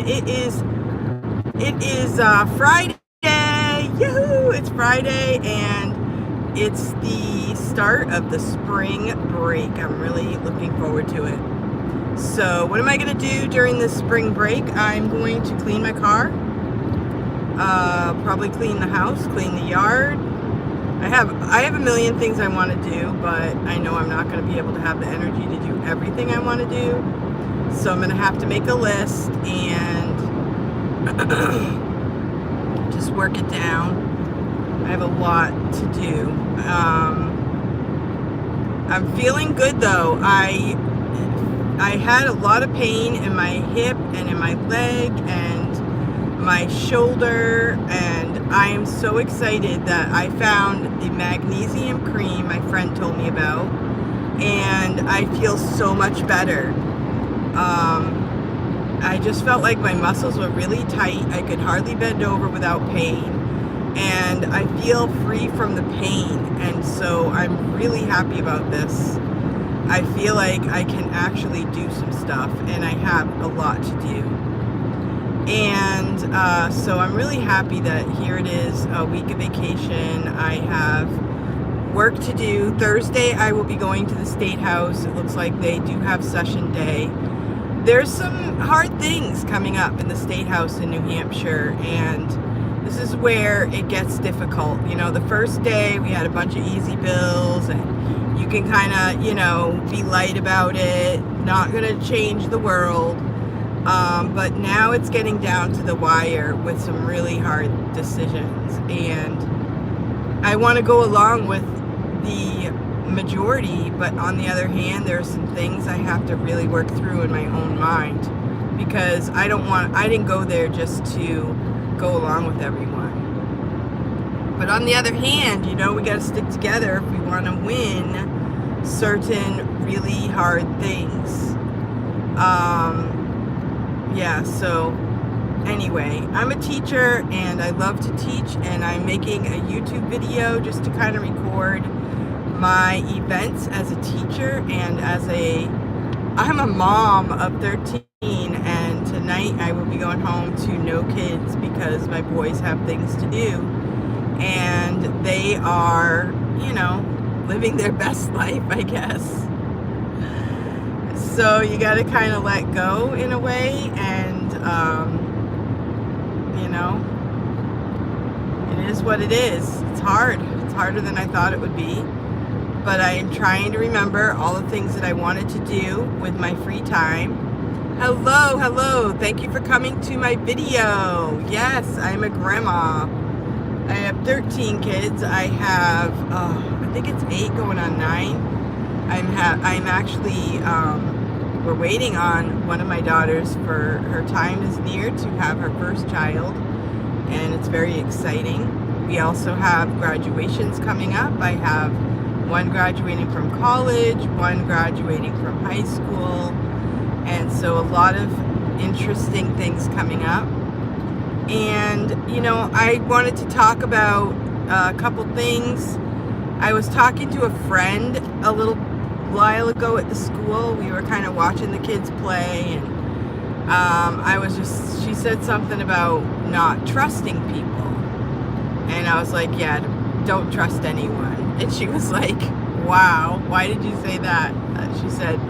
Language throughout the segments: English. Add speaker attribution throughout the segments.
Speaker 1: It is Friday. Yoo-hoo! It's Friday, and it's the start of the spring break. I'm really looking forward to it. So what am I going to do during this spring break? I'm going to clean my car, probably clean the house, clean the yard. I have a million things I want to do, but I know I'm not going to be able to have the energy to do everything I want to do. So I'm going to have to make a list and just work it down. I have a lot to do. I'm feeling good though. I had a lot of pain in my hip and in my leg and my shoulder, and I am so excited that I found the magnesium cream my friend told me about, and I feel so much better. I just felt like my muscles were really tight. I could hardly bend over without pain, and I feel free from the pain, and so I'm really happy about this. I feel like I can actually do some stuff, and I have a lot to do. And so I'm really happy that here it is, a week of vacation. I have work to do. Thursday I will be going to the State House. It looks like they do have session day. There's some hard things coming up in the State House in New Hampshire, and this is where it gets difficult. You know, the first day we had a bunch of easy bills, and you can kind of, be light about it, not going to change the world. But now it's getting down to the wire with some really hard decisions, and I want to go along with the majority, but on the other hand, there are some things I have to really work through in my own mind, because I didn't go there just to go along with everyone. But on the other hand, we got to stick together if we want to win certain really hard things. So anyway, I'm a teacher and I love to teach, and I'm making a YouTube video just to kind of record my events as a teacher and I'm a mom of 13, and tonight I will be going home to no kids because my boys have things to do, and they are, living their best life, I guess. So you got to kind of let go in a way, and it is what it is. It's hard. It's harder than I thought it would be, but I am trying to remember all the things that I wanted to do with my free time. Hello. Thank you for coming to my video. Yes, I'm a grandma. I have 13 kids. I have, I think it's 8 going on 9. I'm actually, we're waiting on one of my daughters for her time is near to have her first child, and it's very exciting. We also have graduations coming up. I have one graduating from college, one graduating from high school, and so a lot of interesting things coming up. And, I wanted to talk about a couple things. I was talking to a friend a little while ago at the school. We were kind of watching the kids play, and she said something about not trusting people. And I was like, yeah, don't trust anyone. And she was like, wow, why did you say that? She said,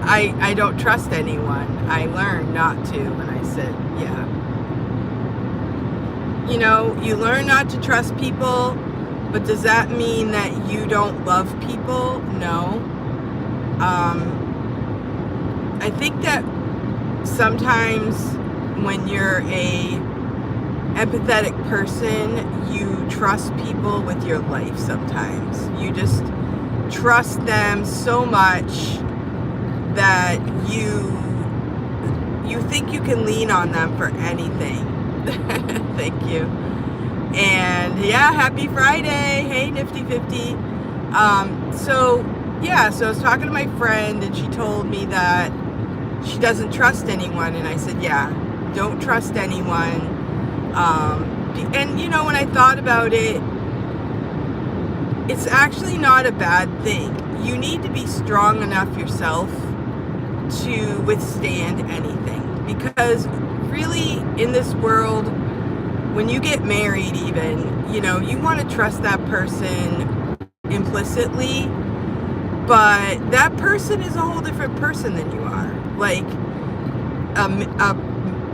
Speaker 1: I don't trust anyone. I learned not to. And I said, yeah. You learn not to trust people, but does that mean that you don't love people? No. I think that sometimes when you're a empathetic person, you trust people with your life sometimes. You just trust them so much that you think you can lean on them for anything. Thank you. And yeah, happy Friday. Hey, Nifty 50. So I was talking to my friend, and she told me that she doesn't trust anyone, and I said, yeah, don't trust anyone. And when I thought about it, it's actually not a bad thing. You need to be strong enough yourself to withstand anything, because really, in this world, when you get married even, you know, you want to trust that person implicitly, but that person is a whole different person than you are. Like,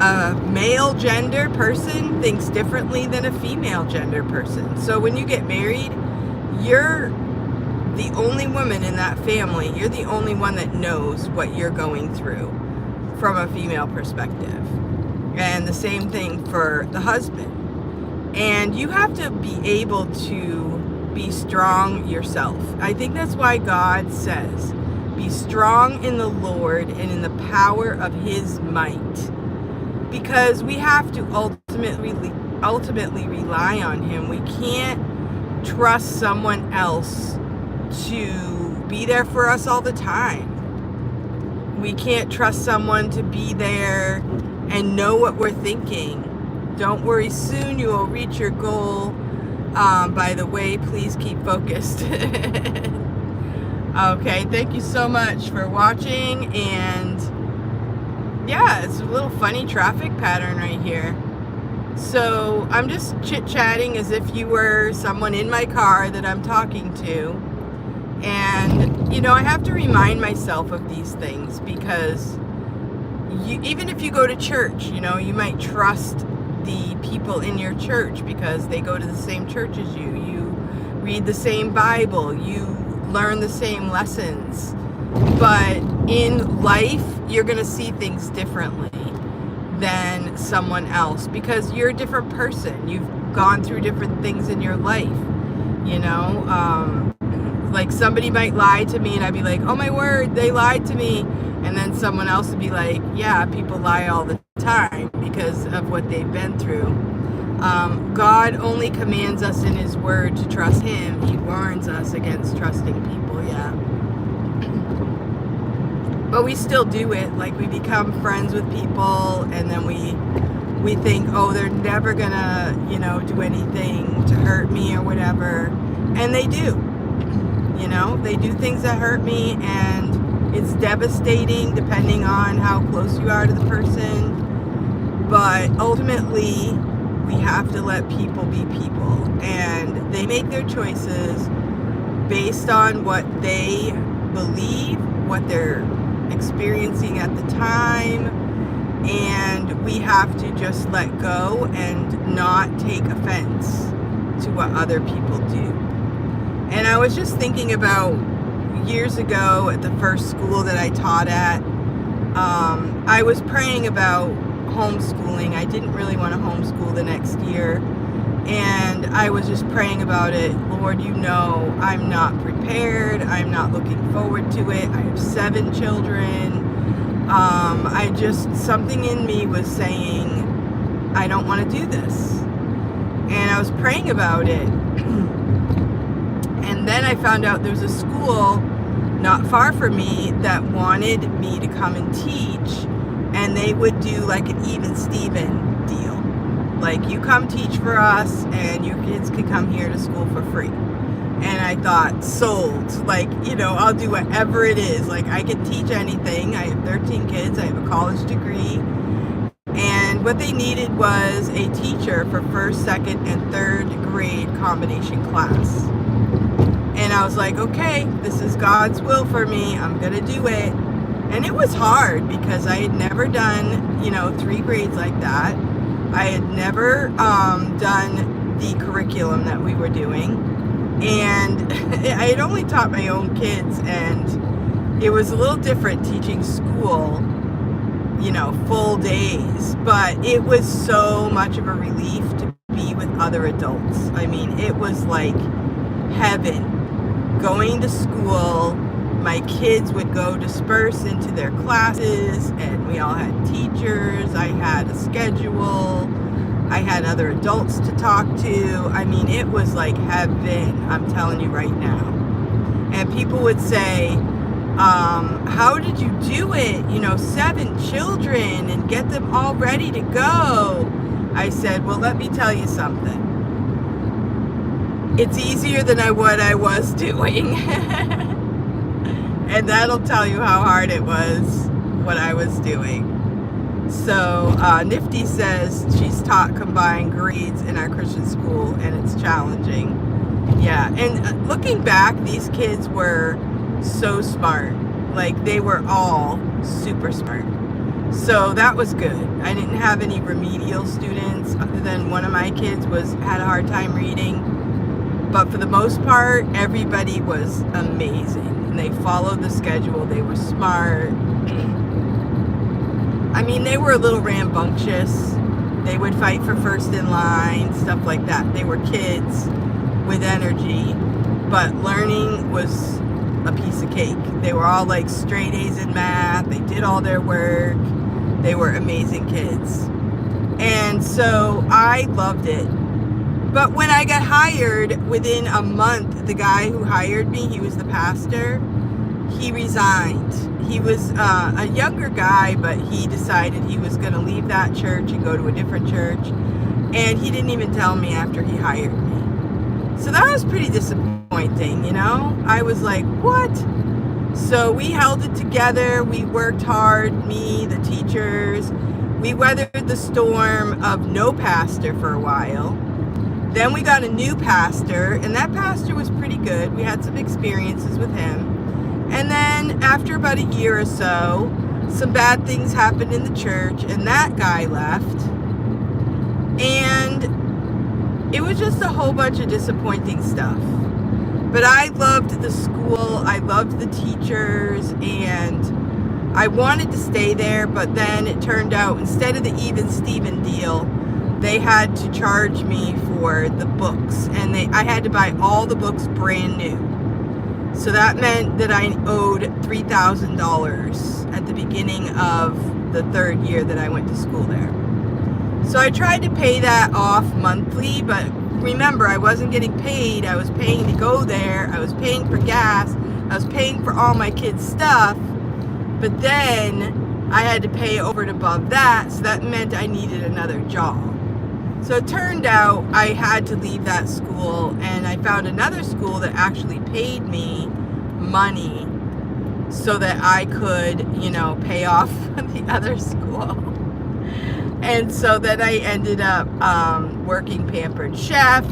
Speaker 1: a male gender person thinks differently than a female gender person. So when you get married, you're the only woman in that family. You're the only one that knows what you're going through from a female perspective. And the same thing for the husband. And you have to be able to be strong yourself. I think that's why God says, be strong in the Lord and in the power of his might. Because we have to ultimately rely on him. We can't trust someone else to be there for us all the time. We can't trust someone to be there and know what we're thinking. Don't worry, soon you will reach your goal. By the way, please keep focused. Okay, thank you so much for watching, and yeah, it's a little funny traffic pattern right here. So I'm just chit-chatting as if you were someone in my car that I'm talking to. And, you know, I have to remind myself of these things because even if you go to church, you know, you might trust the people in your church because they go to the same church as you. You read the same Bible. You learn the same lessons. But in life, you're going to see things differently than someone else because you're a different person. You've gone through different things in your life, you know. Like somebody might lie to me and I'd be like, oh my word, they lied to me. And then someone else would be like, yeah, people lie all the time because of what they've been through. God only commands us in his word to trust him. He warns us against trusting people, yeah. But we still do it. Like, we become friends with people and then we think, oh, they're never gonna, you know, do anything to hurt me or whatever. And they do. You know, they do things that hurt me, and it's devastating depending on how close you are to the person. But ultimately, we have to let people be people, and they make their choices based on what they believe, what they're experiencing at the time, and we have to just let go and not take offense to what other people do. And I was just thinking about years ago at the first school that I taught at, I was praying about homeschooling. I didn't really want to homeschool the next year. And I was just praying about it. Lord, you know, I'm not prepared. I'm not looking forward to it. I have 7 children. Something in me was saying, I don't want to do this. And I was praying about it. And then I found out there's a school not far from me that wanted me to come and teach, and they would do like an even Steven deal. Like, you come teach for us and your kids could come here to school for free. And I thought, sold. Like, you know, I'll do whatever it is. Like, I can teach anything. I have 13 kids. I have a college degree. And what they needed was a teacher for 1st, 2nd, and 3rd grade combination class. And I was like, okay, this is God's will for me. I'm going to do it. And it was hard because I had never done, you know, 3 grades like that. I had never done the curriculum that we were doing. And I had only taught my own kids, and it was a little different teaching school, you know, full days. But it was so much of a relief to be with other adults. I mean, it was like heaven. Going to school, my kids would go disperse into their classes, and we all had teachers. I had a schedule. I had other adults to talk to. I mean, it was like heaven, I'm telling you right now. And people would say, how did you do it? You know, 7 children and get them all ready to go. I said, well, let me tell you something. It's easier than what I was doing. And that'll tell you how hard it was, what I was doing. So Nifty says she's taught combined grades in our Christian school, and it's challenging. Yeah, and looking back, these kids were so smart. Like, they were all super smart. So that was good. I didn't have any remedial students other than one of my kids had a hard time reading. But for the most part, everybody was amazing. And they followed the schedule. They were smart. I mean, they were a little rambunctious. They would fight for first in line, stuff like that. They were kids with energy. But learning was a piece of cake. They were all like straight A's in math. They did all their work. They were amazing kids. And so I loved it. But when I got hired, within a month, the guy who hired me, he was the pastor, he resigned. He was a younger guy, but he decided he was going to leave that church and go to a different church. And he didn't even tell me after he hired me. So that was pretty disappointing, you know? I was like, what? So we held it together. We worked hard, me, the teachers. We weathered the storm of no pastor for a while. Then we got a new pastor, and that pastor was pretty good. We had some experiences with him. And then after about a year or so, some bad things happened in the church, and that guy left. And it was just a whole bunch of disappointing stuff. But I loved the school, I loved the teachers, and I wanted to stay there, but then it turned out, instead of the even Steven deal, they had to charge me for the books, and I had to buy all the books brand new. So that meant that I owed $3,000 at the beginning of the third year that I went to school there. So I tried to pay that off monthly, but remember, I wasn't getting paid. I was paying to go there. I was paying for gas. I was paying for all my kids' stuff. But then I had to pay over and above that, so that meant I needed another job. So it turned out I had to leave that school, and I found another school that actually paid me money so that I could, pay off the other school. And so then I ended up working Pampered Chef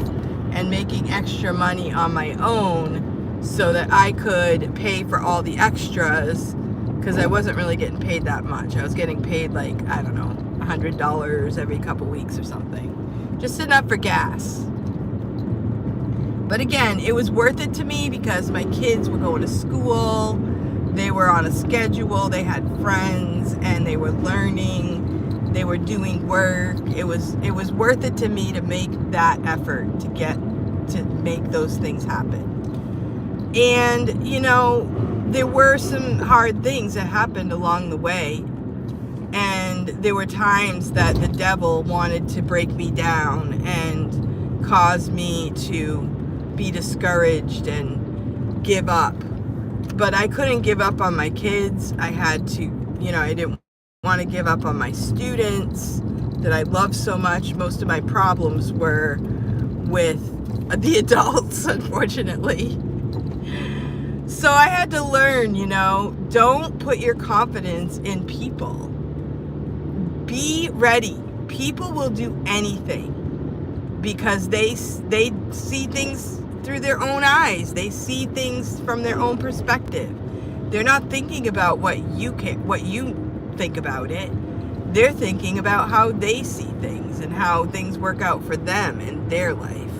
Speaker 1: and making extra money on my own so that I could pay for all the extras, because I wasn't really getting paid that much. I was getting paid like, I don't know, $100 every couple weeks or something. Just enough for gas. But again, it was worth it to me because my kids were going to school, they were on a schedule, they had friends, and they were learning, they were doing work. It was worth it to me to make that effort to make those things happen. And, there were some hard things that happened along the way. And there were times that the devil wanted to break me down and cause me to be discouraged and give up. But I couldn't give up on my kids. I had to, I didn't want to give up on my students that I love so much. Most of my problems were with the adults, unfortunately. So I had to learn, don't put your confidence in people. Be ready. People will do anything because they see things through their own eyes. They see things from their own perspective. They're not thinking about what you think about it. They're thinking about how they see things and how things work out for them in their life.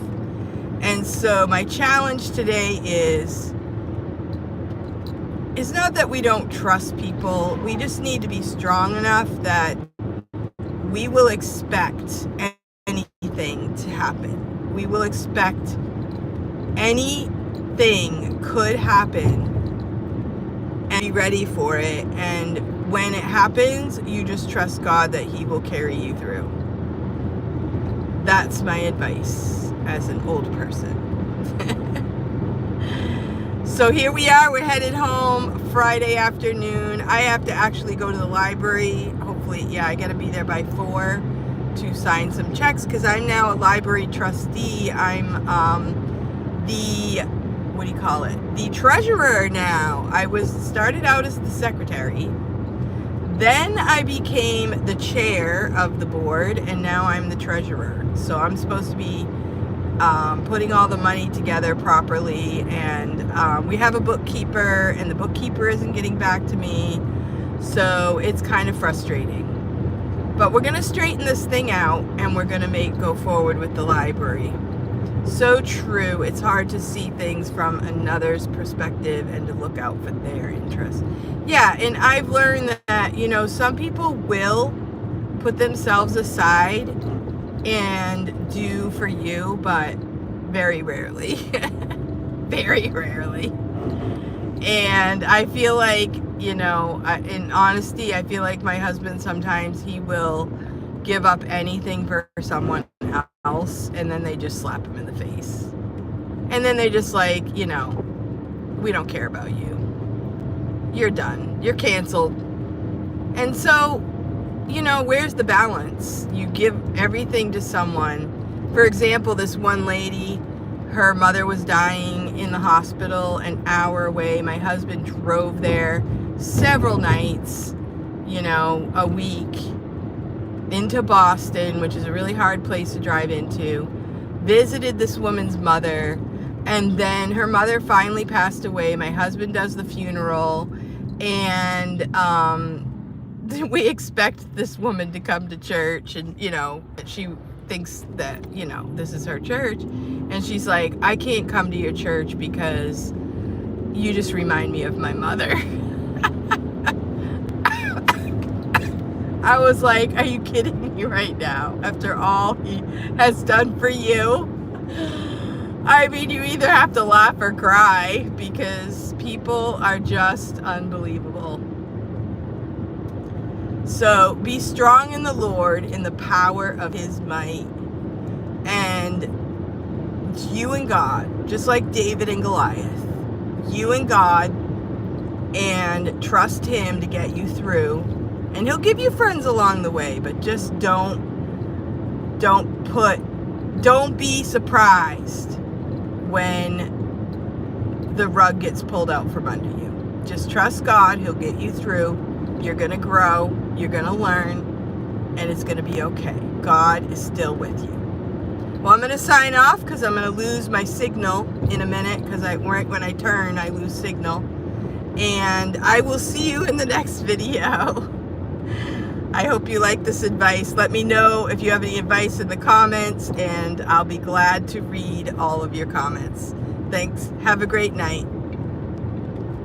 Speaker 1: And so my challenge today is not that we don't trust people. We just need to be strong enough that we will expect anything to happen. We will expect anything could happen and be ready for it. And when it happens, you just trust God that He will carry you through. That's my advice as an old person. So here we are, we're headed home Friday afternoon. I have to actually go to the library. Hopefully, I gotta be there by 4 to sign some checks because I'm now a library trustee. I'm the treasurer now. I started out as the secretary. Then I became the chair of the board, and now I'm the treasurer. So I'm supposed to be putting all the money together properly, and we have a bookkeeper, and the bookkeeper isn't getting back to me, so it's kind of frustrating. But we're going to straighten this thing out, and we're going to go forward with the library. So true. It's hard to see things from another's perspective and to look out for their interests. Yeah, and I've learned that, some people will put themselves aside and do for you, but very rarely. Very rarely. And I feel like, in honesty, I feel like my husband sometimes he will give up anything for someone else, and then they just slap him in the face. And then they just like, we don't care about you. You're done. You're canceled. And so, where's the balance? You give everything to someone. For example, this one lady, her mother was dying in the hospital an hour away. My husband drove there several nights, a week, into Boston, which is a really hard place to drive into, visited this woman's mother, and then her mother finally passed away. My husband does the funeral, and we expect this woman to come to church, and she thinks that this is her church, and she's like, I can't come to your church because you just remind me of my mother. I was like, are you kidding me right now? After all he has done for you? I mean, you either have to laugh or cry, because people are just unbelievable. So be strong in the Lord, in the power of his might. And it's you and God, just like David and Goliath. You and God, and trust him to get you through. And he'll give you friends along the way, but just don't be surprised when the rug gets pulled out from under you. Just trust God. He'll get you through. You're going to grow. You're going to learn. And it's going to be okay. God is still with you. Well, I'm going to sign off because I'm going to lose my signal in a minute, because right when I turn, I lose signal. And I will see you in the next video. I hope you like this advice. Let me know if you have any advice in the comments, and I'll be glad to read all of your comments. Thanks. Have a great night.